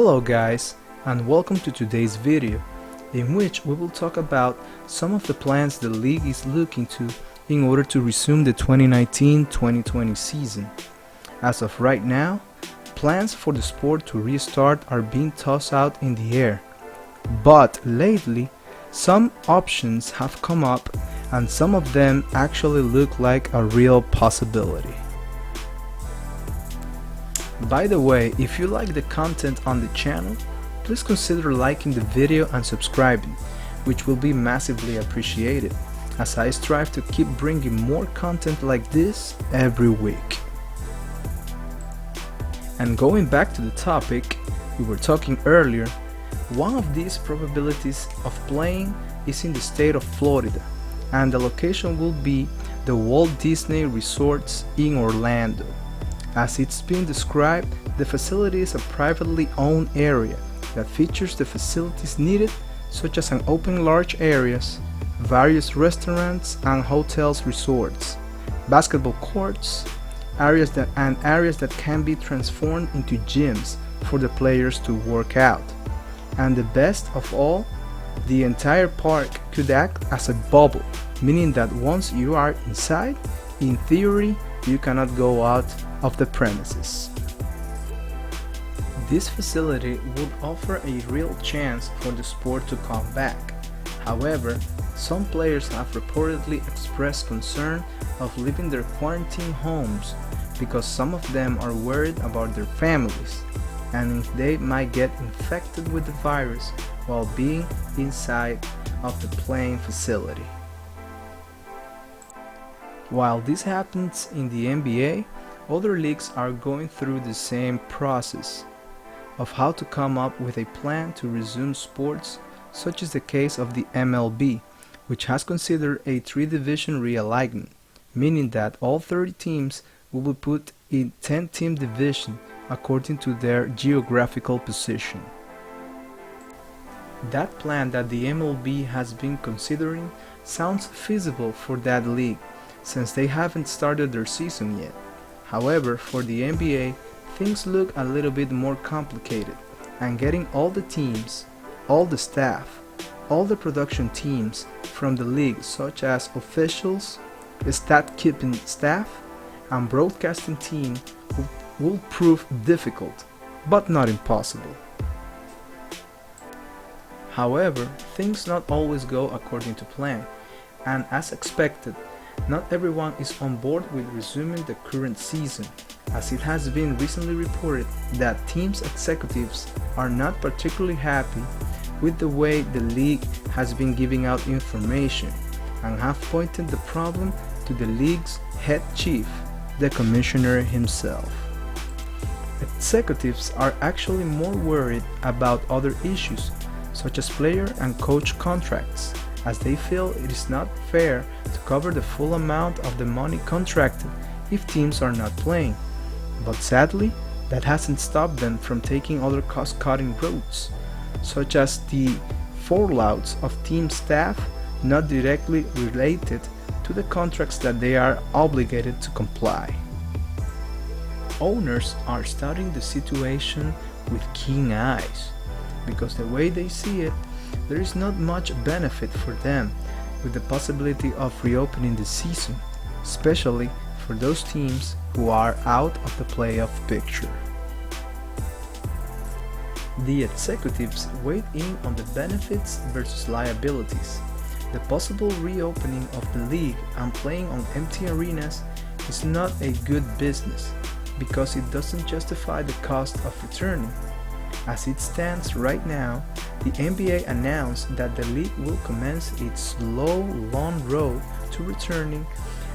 Hello guys, and welcome to today's video, in which we will talk about some of the plans the league is looking to in order to resume the 2019-2020 season. As of right now, plans for the sport to restart are being tossed out in the air, but lately some options have come up and some of them actually look like a real possibility. By the way, if you like the content on the channel, please consider liking the video and subscribing, which will be massively appreciated, as I strive to keep bringing more content like this every week. And going back to the topic we were talking earlier, one of these probabilities of playing is in the state of Florida, and the location will be the Walt Disney Resorts in Orlando. As it's been described, the facility is a privately owned area that features the facilities needed, such as an open large areas, various restaurants and hotels, resorts, basketball courts, areas that can be transformed into gyms for the players to work out. And the best of all, the entire park could act as a bubble, meaning that once you are inside, in theory, you cannot go out of the premises. This facility would offer a real chance for the sport to come back. However, some players have reportedly expressed concern of leaving their quarantine homes because some of them are worried about their families and if they might get infected with the virus while being inside of the playing facility. While this happens in the NBA, other leagues are going through the same process of how to come up with a plan to resume sports, such is the case of the MLB, which has considered a 3-division realignment, meaning that all 30 teams will be put in 10-team division according to their geographical position. That plan that the MLB has been considering sounds feasible for that league, since they haven't started their season yet. However, for the NBA, things look a little bit more complicated, and getting all the teams, all the staff, all the production teams from the league, such as officials, stat-keeping staff, and broadcasting team will prove difficult, but not impossible. However, things not always go according to plan, and as expected, not everyone is on board with resuming the current season, as it has been recently reported that teams' executives are not particularly happy with the way the league has been giving out information and have pointed the problem to the league's head chief, the commissioner himself. Executives are actually more worried about other issues, such as player and coach contracts, as they feel it is not fair to cover the full amount of the money contracted if teams are not playing. But sadly, that hasn't stopped them from taking other cost-cutting routes, such as the fallouts of team staff not directly related to the contracts that they are obligated to comply. Owners are studying the situation with keen eyes, because the way they see it, there is not much benefit for them with the possibility of reopening the season, especially for those teams who are out of the playoff picture. The executives weighed in on the benefits versus liabilities. The possible reopening of the league and playing on empty arenas is not a good business because it doesn't justify the cost of returning. As it stands right now, the NBA announced that the league will commence its slow, long road to returning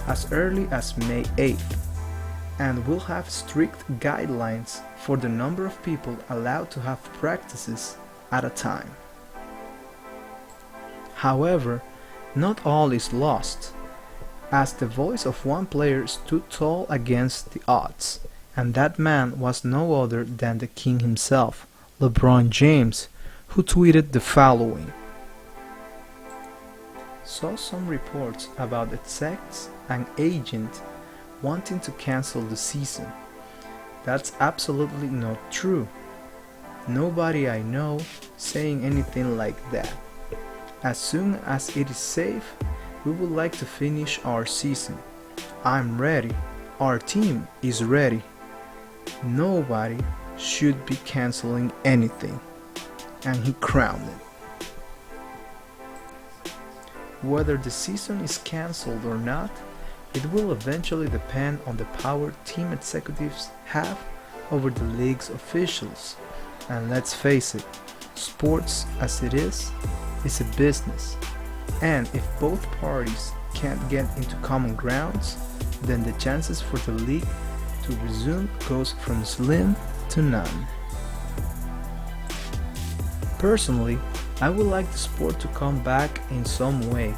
as early as May 8th, and will have strict guidelines for the number of people allowed to have practices at a time. However, not all is lost, as the voice of one player stood tall against the odds, and that man was no other than the king himself, LeBron James, who tweeted the following: "Saw some reports about execs and agents wanting to cancel the season. That's absolutely not true. nobody I know saying anything like that. As soon as it is safe, we would like to finish our season. I'm ready. Our team is ready. Nobody should be canceling anything. And he crowned it. Whether the season is cancelled or not, it will eventually depend on the power team executives have over the league's officials. And let's face it, sports as it is a business. And if both parties can't get into common grounds, then the chances for the league to resume goes from slim to none. Personally, I would like the sport to come back in some way,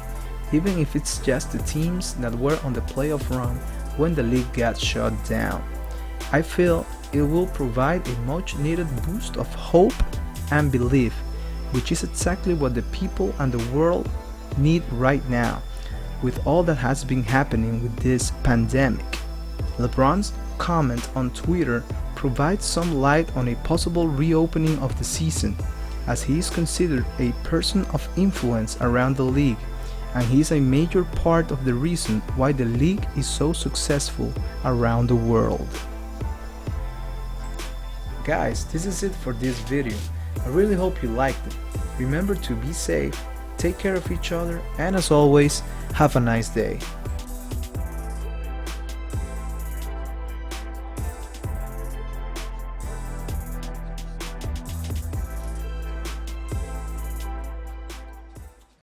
even if it's just the teams that were on the playoff run when the league got shut down. I feel it will provide a much needed boost of hope and belief, which is exactly what the people and the world need right now, with all that has been happening with this pandemic. LeBron's comment on Twitter provides some light on a possible reopening of the season, as he is considered a person of influence around the league, and he is a major part of the reason why the league is so successful around the world. Guys, this is it for this video. I really hope you liked it. Remember to be safe, take care of each other, and as always, have a nice day.